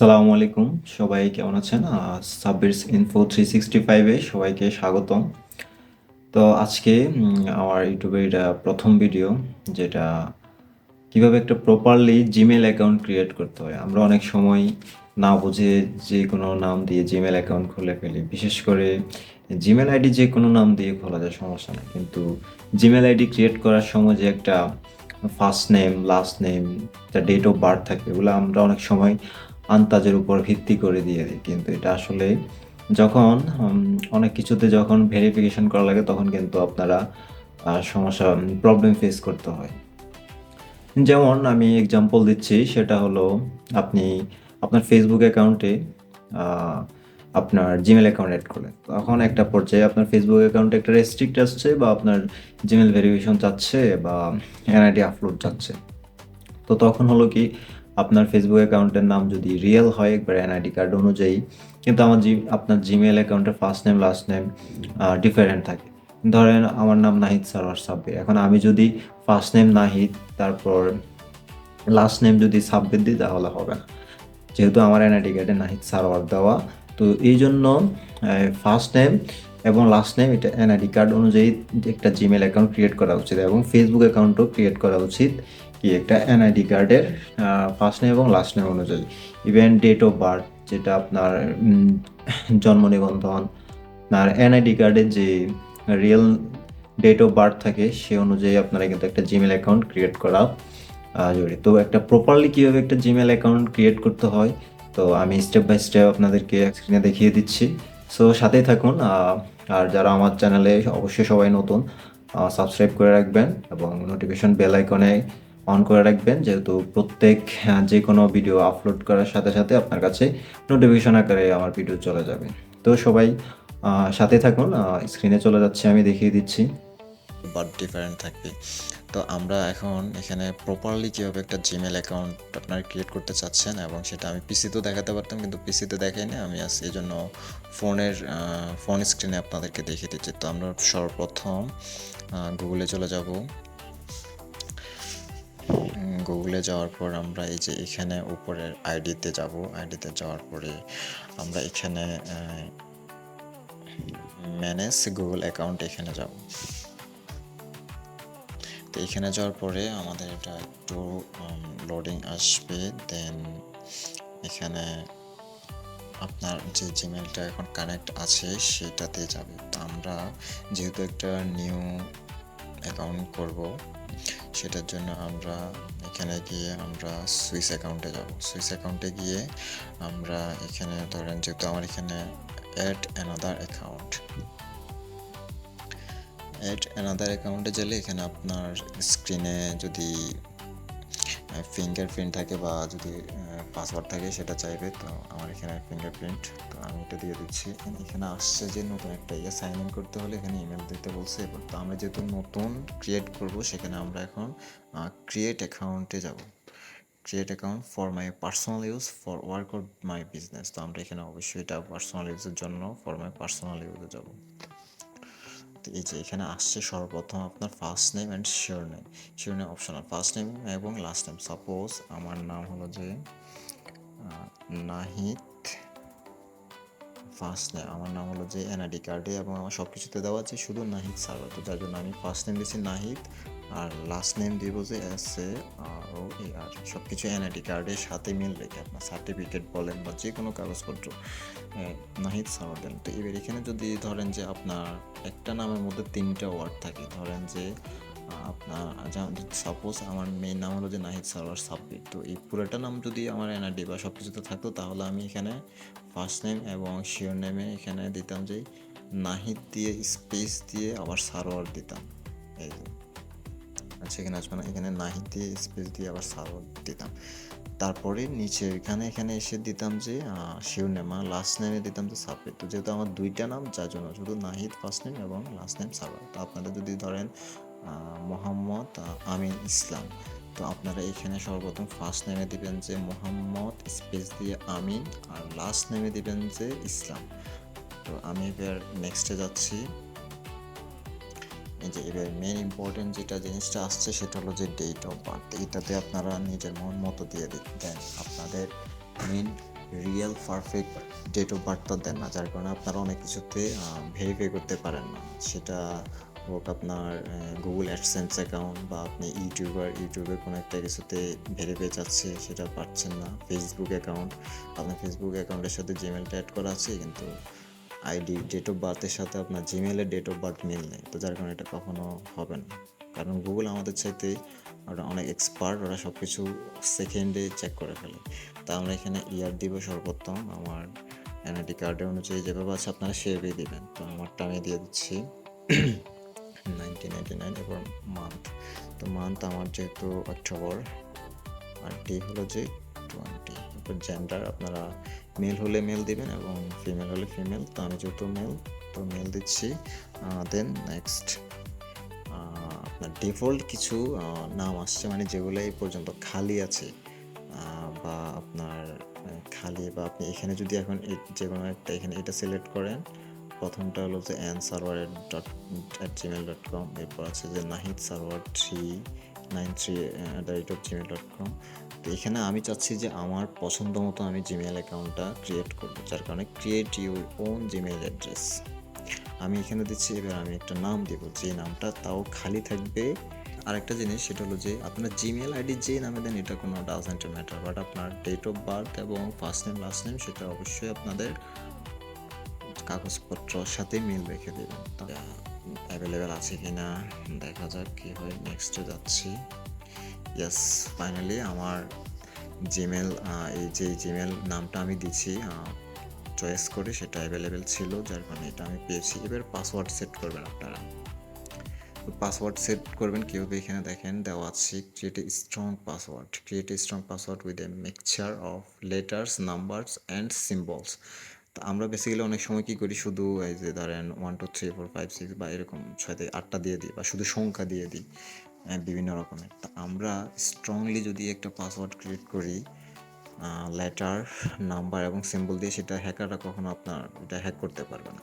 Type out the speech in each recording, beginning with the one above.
সালামু আলাইকুম। সবাই কেমন আছেন? সাব্বিরস ইনফো 365-এ সবাইকে স্বাগতম। তো আজকে আমার ইউটিউবের এটা প্রথম ভিডিও, যেটা কিভাবে একটা প্রপারলি জিমেল অ্যাকাউন্ট ক্রিয়েট করতে হয়। আমরা অনেক সময় না বুঝে যে কোনো নাম দিয়ে জিমেল অ্যাকাউন্ট খুলে ফেলি। বিশেষ করে জিমেল আইডি যে কোনো নাম দিয়ে খোলা যায়, সমস্যা নেই, কিন্তু জিমেল আইডি ক্রিয়েট করার সময় যে একটা ফার্স্ট নেম, লাস্ট নেম, একটা ডেট অফ বার্থ থাকে, এগুলো আমরা অনেক সময় আন্তাজের উপর ভিত্তি করে দিয়ে দিই। কিন্তু এটা আসলে যখন অনেক কিছুতে যখন ভেরিফিকেশন করা লাগে, তখন কিন্তু আপনারা সমস্যা, প্রবলেম ফেস করতে হয়। যেমন আমি এক্সাম্পল দিচ্ছি, সেটা হলো আপনি আপনার ফেসবুক অ্যাকাউন্টে আপনার জিমেল অ্যাকাউন্ট অ্যাড করলেন। তখন একটা পর্যায়ে আপনার ফেসবুক অ্যাকাউন্টে একটা রেস্ট্রিক্ট আসছে, বা আপনার জিমেল ভেরিফিকেশন চাচ্ছে, বা এনআইডি আপলোড চাচ্ছে। তো তখন হলো কি, আপনার ফেসবুক অ্যাকাউন্টের নাম যদি রিয়েল হয় একবার এনআইডি কার্ড অনুযায়ী, কিন্তু আপনার জিমেল অ্যাকাউন্টের first name last name different থাকে। ধরেন আমার নাম নাহিদ সারোয়ার সাব্বির। এখন আমি যদি ফার্স্ট নেম নাহিদ, তারপর লাস্ট নেম যদি সাব্বির দিই, তাহলে হবে না, যেহেতু আমার এনআইডি কার্ডে নাহিদ সারোয়ার দেওয়া। তো এই জন্য ফার্স্ট নেম এবং লাস্ট নেম এটা এনআইডি কার্ড অনুযায়ী একটা জিমেল অ্যাকাউন্ট ক্রিয়েট করা উচিত, এবং ফেসবুক অ্যাকাউন্টও ক্রিয়েট করা উচিত কি একটা এনআইডি কার্ডের ফার্স্ট নেম এবং লাস্ট নেম অনুযায়ী। ইভেন ডেট অফ বার্থ, যেটা আপনার জন্ম নিবন্ধন, আপনার এনআইডি কার্ডের যে রিয়েল ডেট অফ বার্থ থাকে, সে অনুযায়ী আপনারা কিন্তু একটা জিমেল অ্যাকাউন্ট ক্রিয়েট করা জরুরি। তো একটা প্রপারলি কীভাবে একটা জিমেল অ্যাকাউন্ট ক্রিয়েট করতে হয়, তো আমি স্টেপ বাই স্টেপ আপনাদেরকে স্ক্রিনে দেখিয়ে দিচ্ছি। সো সাথেই থাকুন। আর যারা আমার চ্যানেলে অবশ্যই সবাই নতুন, সাবস্ক্রাইব করে রাখবেন এবং নোটিফিকেশন বেল আইকনে অন করে রাখবেন, যেহেতু প্রত্যেক যে কোনো ভিডিও আপলোড করার সাথে সাথে আপনার কাছে নোটিফিকেশন আকারে আমার ভিডিও চলে যাবে। তো সবাই সাথে থাকুন। স্ক্রিনে চলে যাচ্ছে, আমি দেখিয়ে দিচ্ছি। বাট ডিফারেন্ট থাকবে। তো আমরা এখন এখানে প্রপারলি কীভাবে একটা জিমেল অ্যাকাউন্ট আপনারা ক্রিয়েট করতে চাচ্ছেন, এবং সেটা আমি পিসিতেও দেখাতে পারতাম, কিন্তু পিসিতে দেখাই না আমি আজ এই জন্য ফোন স্ক্রিনে আপনাদেরকে দেখিয়ে দিচ্ছি। তো আমরা সর্বপ্রথম গুগলে চলে যাব। গুগলে যাওয়ার পর আমরা এই যে এখানে উপরের আইডিতে যাব। আইডিতে যাওয়ার পরে আমরা এখানে ম্যানেজ গুগল অ্যাকাউন্ট এখানে যাব। তো এখানে যাওয়ার পরে আমাদের এটা একটু লোডিং আসবে। দেন এখানে আপনার যে জিমেলটা এখন কানেক্ট আছে সেটাতে যাবে। তো আমরা যেহেতু একটা নিউ অ্যাকাউন্ট করব, সেটার জন্য আমরা এখানে গিয়ে আমরা সুইস অ্যাকাউন্টে যাব। সুইস অ্যাকাউন্টে গিয়ে আমরা এখানে ধরেন, যেহেতু আমার এখানে অ্যাড অ্যানাদার অ্যাকাউন্টে গেলে এখানে আপনার স্ক্রিনে যদি ফিঙ্গারপ্রিন্ট থাকে বা যদি পাসওয়ার্ড থাকে সেটা চাইবে। তো আমার এখানে ফিঙ্গারপ্রিন্ট, তো আমি এটা দিয়ে দিচ্ছি। এখানে আসছে যে নতুন একটা সাইন ইন করতে হলে এখানে ইমেল দিতে বলছে। তো আমরা যেহেতু নতুন ক্রিয়েট করব, সেখানে আমরা এখন ক্রিয়েট অ্যাকাউন্টে যাব। Create account for my personal use, for work or my business. তো আমরা এখানে অবশ্যই এটা পার্সোনাল ইউজের জন্য ফর মাই পার্সোনাল ইউজে যাব। তো এই যে এখানে আসছে সর্বপ্রথম আপনার first name and sure name optional, first name এবং লাস্ট নেম। সাপোজ আমার নাম হলো যে নাহিদ, ফার্স্ট নেম আমার নাম হলো যে এনআইডি কার্ডে এবং আমার সব কিছুতে দেওয়া আছে শুধু নাহিদ সারোয়ার। তো যার জন্য আমি ফার্স্ট নেম দিয়েছি নাহিদ, আর লাস্ট নেম দিব যে SAROAR। সব কিছু এনআইডি কার্ডের সাথে মিল রেখে আপনার সার্টিফিকেট বলেন বা যে কোনো কাগজপত্র নাহিদ সারোয়ার দেন। তো এবার এখানে যদি ধরেন যে আপনার একটা নামের মধ্যে 3টা ওয়ার্ড থাকে, ধরেন যে আপনার সাপোজ আমার মেইন নাম হলো যে নাহিদ সারোয়ার সাব্বির। তো এই পুরোটা নাম যদি আমার এনআইডি বা সব কিছুতে থাকতো, তাহলে আমি এখানে ফার্স্ট নেম এবং শিওর নেমে এখানে দিতাম যে নাহিদ দিয়ে স্পেস দিয়ে আবার সারোয়ার দিতাম। এই যে আচ্ছা, এখানে আসবে না, এখানে নাহিদ দিয়ে স্পেস দিয়ে আবার সারোয়ার দিতাম। তারপরে নিচে এখানে এসে দিতাম যে শিওর নেম, লাস্ট নেমে দিতাম যে সাব্বির। তো যেহেতু আমার 2টা নাম, যার জন্য শুধু নাহিদ ফার্স্ট নেম এবং লাস্ট নেম সারোয়ার। তো আপনারা যদি ধরেন মোহাম্মদ আমিন ইসলাম, তো আপনারা এখানে সর্বপ্রথম ফার্স্ট নেমে দিবেন যে মোহাম্মদ স্পেস দিয়ে আমিন, আর লাস্ট নেমে দিবেন যে ইসলাম। তো আমি এবার নেক্সটে যাচ্ছি। এই যে এবার মেন ইম্পর্টেন্ট যেটা জিনিসটা আসছে সেটা হলো যে ডেট অফ বার্থ। এটাতে আপনারা নিজের মন মতো দিয়ে দেন আপনাদের main real perfect date of বার্থটা দেন না, যার কারণে আপনারা অনেক কিছুতে ভেরিফাই করতে পারেন না। সেটা হোক আপনার গুগল অ্যাডসেন্স অ্যাকাউন্ট, বা আপনি ইউটিউবের কোনো একটা কিছুতে ভেরিফাই চাচ্ছে, সেটা পাচ্ছেন না। ফেসবুক অ্যাকাউন্ট, আপনার ফেসবুক অ্যাকাউন্টের সাথে জিমেলটা অ্যাড করা আছে, কিন্তু আইডি ডেট অফ বার্থের সাথে আপনার জিমেলের ডেট অফ বার্থ মিল নেই, তো যার কারণে এটা কখনো হবে না। কারণ গুগল আমাদের চাইতে ওরা অনেক এক্সপার্ট, ওরা সব কিছু সেকেন্ডে চেক করে ফেলে। তা আমরা এখানে ইয়ার দিব সর্বোত্তম, আমার এনআইডি কার্ডের অনুযায়ী যেভাবে আছে আপনারা সেভাবেই দিবেন। তো আমারটা আমি দিয়ে দিচ্ছি 1999, এবার মান্থ, তো মান্থ আমার যেহেতু অক্টোবর, আর ডে হলো যে 20। এরপর জেন্ডার আপনারা মেল হলে মেল দিবেন এবং ফিমেল হলে ফিমেল, তো আমি যেহেতু মেল, তো মেল দিচ্ছি। দেন নেক্সট, আপনার ডিফল্ট কিছু নাম আসছে, মানে যেগুলো এই পর্যন্ত খালি আছে, বা আপনার খালি, বা আপনি এখানে যদি এখন যে কোনো একটা এখানে এটা সিলেক্ট করেন। প্রথমটা হলো যে ansarwar@gmail.com, এরপর আছে যে নাহিদ সারওয়ার 393@gmail.com। তো এখানে আমি চাচ্ছি যে আমার পছন্দ মতো আমি জিমেল অ্যাকাউন্টটা ক্রিয়েট করবো, যার কারণে create your own Gmail address আমি এখানে দিচ্ছি। এবার আমি একটা নাম দেবো, যে নামটা তাও খালি থাকবে। আরেকটা জিনিস, সেটা হলো যে আপনার জিমেল আইডি যে নামে দেন এটা কোনো ডাজেন্ট ম্যাটার, বাট আপনার ডেট অফ বার্থ এবং ফার্স্ট নেম লাস্ট নেম সেটা অবশ্যই আপনাদের কাগজপত্রর সাথে মিল রেখে দেবেন। অ্যাভেলেবেল আছে কি না দেখা যাক কী হয়। নেক্সটে যাচ্ছি। ইয়েস, ফাইনালি আমার জিমেল, এই যে জিমেল নামটা আমি দিচ্ছি চয়েস করে, সেটা অ্যাভেলেবেল ছিল, যার কারণে এটা আমি পেয়েছি। এবার পাসওয়ার্ড সেট করবেন আপনারা। তো পাসওয়ার্ড সেট করবেন কীভাবে, এখানে দেখেন দেওয়া আছে, create a strong password with a mixture of letters, numbers and symbols. তো আমরা বেসিক্যালি অনেক সময় কী করি, শুধু এই যে ধরেন 1 2 3 4 5 6 বা এরকম 6 থেকে 8টা দিয়ে দিই, বা শুধু সংখ্যা দিয়ে দিই বিভিন্ন রকমের। তা আমরা স্ট্রংলি যদি একটা পাসওয়ার্ড ক্রিয়েট করি লেটার, নাম্বার এবং সিম্বল দিয়ে, সেটা হ্যাকাররা কখনো আপনার এটা হ্যাক করতে পারবে না।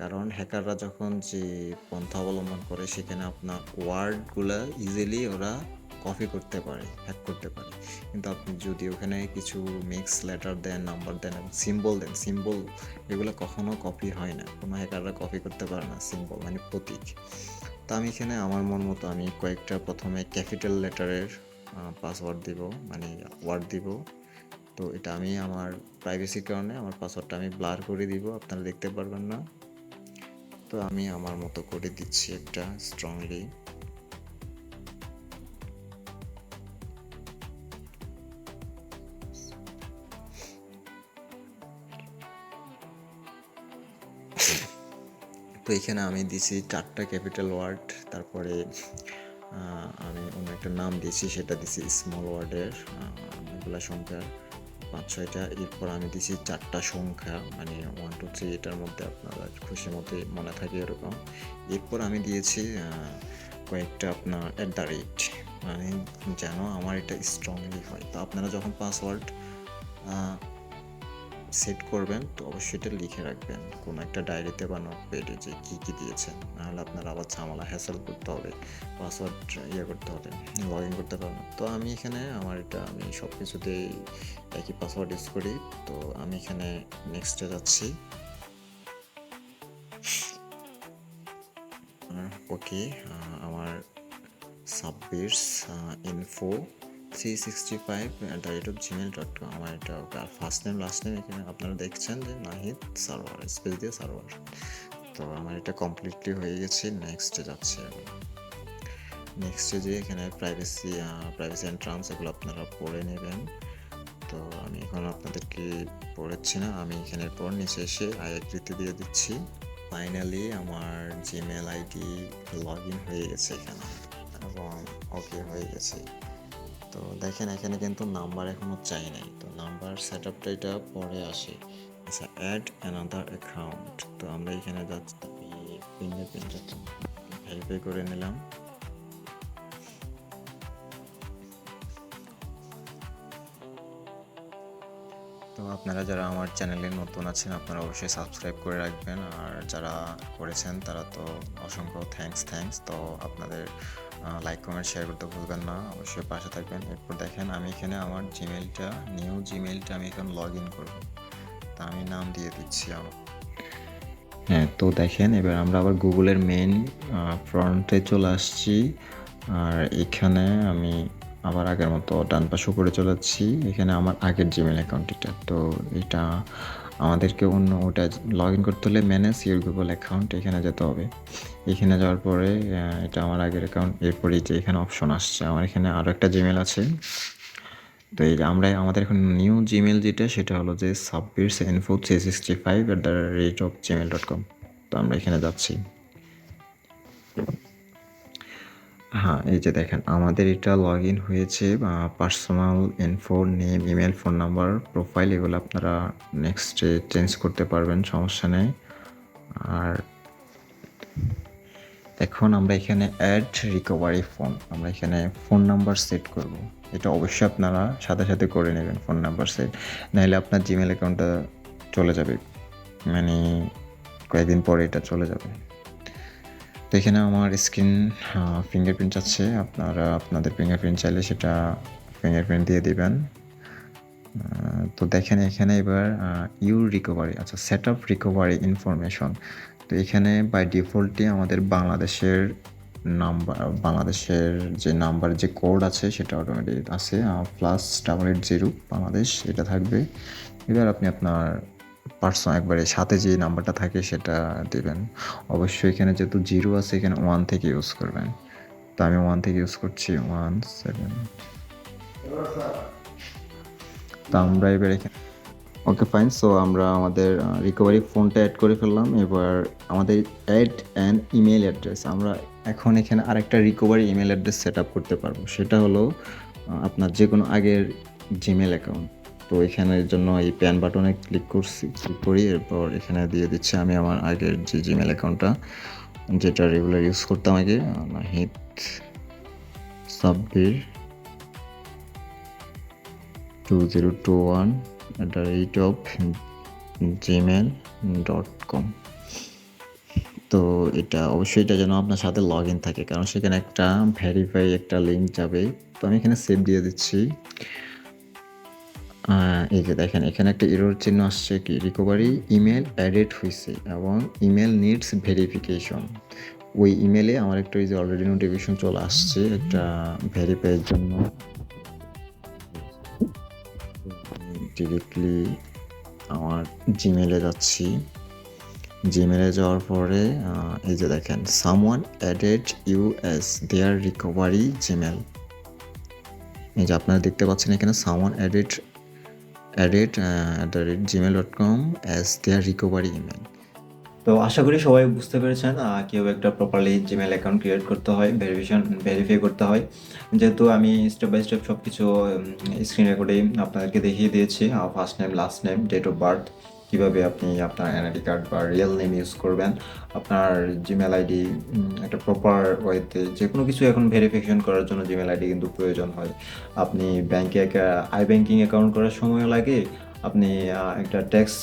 কারণ হ্যাকাররা যখন যে পন্থা অবলম্বন করে, সেখানে আপনার ওয়ার্ডগুলা ইজিলি ওরা কপি করতে পারে, হ্যাক করতে পারে। কিন্তু আপনি যদি ওখানে কিছু মিক্স লেটার দেন, নাম্বার দেন এবং সিম্বল দেন, সিম্বল এগুলো কখনো কপি হয় না, কোনো হ্যাকাররা কপি করতে পারে না সিম্বল মানে প্রতীক। তো আমি এখানে আমার মন মতো আমি কয়েকটা প্রথমে ক্যাপিটাল লেটারের পাসওয়ার্ড দিব, মানে ওয়ার্ড দিব। তো এটা আমি আমার প্রাইভেসির কারণে আমার পাসওয়ার্ডটা আমি ব্লার করে দিব, আপনারা দেখতে পারবেন না। তো আমি আমার মতো করে দিচ্ছি একটা স্ট্রংলি। তো এখানে আমি দিছি 4টা ক্যাপিটাল ওয়ার্ড, তারপরে আমি অন্য একটা নাম দিয়েছি, সেটা দিছি স্মল ওয়ার্ডের এগুলা সংখ্যা 5-6টা। এরপর আমি দিছি 4টা সংখ্যা, মানে 1 2 3, এটার মধ্যে আপনারা খুশি মতো মনে থাকে এরকম। এরপর আমি দিয়েছি কয়েকটা আপনার @ মানে যেন আমার এটা স্ট্রংলি হয়। তো আপনারা যখন পাসওয়ার্ড সেট করবেন, তো অবশ্যই এটা লিখে রাখবেন কোনো একটা ডায়েরিতে বা নোটপ্যাডে যে কী কী দিয়েছেন, নাহলে আপনার আবার ঝামেলা হ্যাসেল করতে হবে, পাসওয়ার্ড করতে হবে, লগ ইন করতে পারবেন। তো আমি এখানে আমার এটা আমি সব কিছুতেই একই পাসওয়ার্ড ইউজ করি। তো আমি এখানে নেক্সটে যাচ্ছি। ওকে, আমার সাব্বিরস ইনফো 365@gmail.com, আমার এটা ফার্স্ট নেম লাস্ট নেম এখানে আপনারা দেখছেন যে নাহিদ সারওয়ার, স্পেস দিয়ে সারওয়ার। তো আমার এটা কমপ্লিটলি হয়ে গেছে। নেক্সটে যাচ্ছি আমি। নেক্সটে যে এখানে প্রাইভেসি অ্যান্ড টার্মস এগুলো আপনারা পড়ে নেবেন। তো আমি এখন আপনাদেরকে পড়াচ্ছি না, আমি এখানের পর নিচে এসে আই এগ্রিতে দিয়ে দিচ্ছি। ফাইনালি আমার জিমেল আইডি লগ ইন হয়ে গেছে এখানে, এবং ওকে হয়ে গেছে। তো দেখেন এখানে কিন্তু নাম্বার এখনও চাই নাই, তো নাম্বার সেট আপটা এটা পরে আসে। আচ্ছা, অ্যাড অ্যানাদার অ্যাকাউন্ট, তো আমরা এখানে যাচ্ছি, ফিঙ্গারপ্রিন্টটা ভেরিফাই করে নিলাম। তো আপনারা যারা আমার চ্যানেলে নতুন আছেন, আপনারা অবশ্যই সাবস্ক্রাইব করে রাখবেন, আর যারা করেছেন তারা তো অসংখ্য থ্যাঙ্কস। তো আপনাদের লাইক কমেন্ট শেয়ার করতে ভুলবেন না, অবশ্যই পাশে থাকবেন। এরপর দেখেন আমি এখানে আমার নিউ জিমেলটা আমি এখন লগ ইন করবো, তা আমি নাম দিয়ে দিচ্ছি আমার। হ্যাঁ, তো দেখেন এবার আমরা আবার গুগলের মেইন ফ্রন্টে চলে আসছি। আর এখানে আমি আবার আগের মতো ডান পাশে উপরে চলে যাচ্ছি। এখানে আমার আগের জিমেল অ্যাকাউন্ট এটা, তো এটা আমাদেরকে অন্য ওটা লগ ইন করতে হলে ম্যানেজ ইউর গুগল অ্যাকাউন্ট এখানে যেতে হবে। এখানে যাওয়ার পরে এটা আমার আগের অ্যাকাউন্ট। এরপরে যে এখানে অপশন আসছে, আমার এখানে আরও একটা জিমেল আছে। তো এই আমাদের এখন নিউ জিমেল যেটা, সেটা হলো যে sabbirsinfo365@gmail.com। তো আমরা এখানে যাচ্ছি। হ্যাঁ, এই যে দেখেন আমাদের এটা লগ ইন হয়েছে। Personal info, name, email, phone number, profile এগুলো আপনারা নেক্সটে চেঞ্জ করতে পারবেন, সমস্যা নেই। আর এখন আমরা এখানে অ্যাড রিকভারি ফোন, আমরা এখানে ফোন নাম্বার সেট করব। এটা অবশ্যই আপনারা সাথে সাথে করে নেবেন ফোন নাম্বার সেট, নাহলে আপনার জিমেল অ্যাকাউন্টটা চলে যাবে, মানে কয়েকদিন পরে এটা চলে যাবে। তো এখানে আমার স্ক্রিন ফিঙ্গারপ্রিন্ট আছে, আপনারা আপনাদের ফিঙ্গারপ্রিন্ট চাইলে সেটা ফিঙ্গারপ্রিন্ট দিয়ে দিবেন। তো দেখেন এখানে এবার ইউর রিকভারি, আচ্ছা সেট আপ রিকভারি ইনফরমেশন। তো এখানে বাই ডিফল্টই আমাদের বাংলাদেশের যে নাম্বার, যে কোড আছে সেটা অটোমেটিক আছে, +880 বাংলাদেশ এটা থাকবে। এবার আপনি আপনার একবারে সাথে যে নাম্বারটা থাকে সেটা দেবেন। অবশ্যই এখানে যেহেতু 0 আছে, এখানে 1 থেকে ইউজ করবেন। তো আমি 1 থেকে ইউজ করছি, 17। তো আমরা এবার এখানে ওকে ফাইন। সো আমরা আমাদের রিকভারি ফোনটা অ্যাড করে ফেললাম। এবার আমাদের অ্যাড অ্যান ইমেল অ্যাড্রেস, আমরা এখন এখানে আরেকটা recovery email address set up করতে পারবো। সেটা হলো আপনার যে কোনো আগের জিমেল অ্যাকাউন্ট। তো এখানের জন্য এই প্যান বাটনে ক্লিক করি, এরপর এখানে দিয়ে দিচ্ছি আমি আমার আগের যে জিমেল অ্যাকাউন্টটা, যেটা রেগুলার ইউজ করতাম আগে, নাহিদ সাব্বির 2021@gmail.com। তো এটা অবশ্যই এটা যেন আপনার সাথে লগ ইন থাকে, কারণ সেখানে একটা ভেরিফাই একটা লিঙ্ক যাবে। তো আমি এখানে সেভ দিয়ে দিচ্ছি। এই যে দেখেন এখানে একটা এরর চিহ্ন আসছে, কি রিকভারি ইমেল অ্যাডেড হয়েছে এবং ইমেল নিডস ভেরিফিকেশন। ওই ইমেলে আমার একটা এই যে অলরেডি নোটিফিকেশন চলে আসছে একটা ভেরিফাইয়ের জন্য। ডিরেক্টলি আমার জিমেলে যাচ্ছি। জিমেলে যাওয়ার পরে এই যে দেখেন someone added you as their recovery Gmail. এই যে আপনারা দেখতে পাচ্ছেন এখানে someone added@gmail.com as their recovery email. তো আশা করি সবাই বুঝতে পেরেছেন কীভাবে একটা প্রপারলি জিমেল অ্যাকাউন্ট ক্রিয়েট করতে হয়, ভেরিফাই করতে হয়। যেহেতু আমি স্টেপ বাই স্টেপ সব কিছু স্ক্রিন রেকর্ডে আপনাদেরকে দেখিয়ে দিয়েছি, first name, last name, date of birth, কীভাবে আপনি আপনার এনআইডি কার্ড বা রিয়েল নেম ইউজ করবেন, আপনার জিমেল আইডি একটা প্রপার ওয়েতে যে কোনো কিছু এখন ভেরিফিকেশন করার জন্য জিমেল আইডি কিন্তু প্রয়োজন হয়। আপনি ব্যাংকে ব্যাংকিং অ্যাকাউন্ট করার সময় লাগে, আপনি একটা ট্যাক্স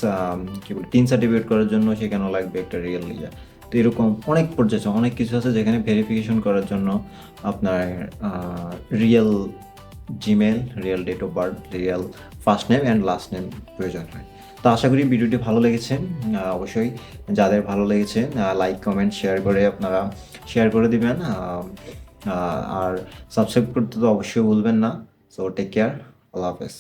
কী বলে টিন সার্টিফিকেট করার জন্য সেখানেও লাগবে একটা রিয়েল ইয়ে। তো এরকম অনেক পর্যায়ে অনেক কিছু আছে যেখানে ভেরিফিকেশন করার জন্য আপনার real Gmail, real date of birth, real first name and last name প্রয়োজন হয়। তো আশা করি ভিডিওটি ভালো লেগেছে। অবশ্যই যাদের ভালো লেগেছে লাইক কমেন্ট শেয়ার করে আপনারা শেয়ার করে দিবেন, আর সাবস্ক্রাইব করতে তো অবশ্যই ভুলবেন না। সো টেক কেয়ার, আল্লাহ হাফেজ।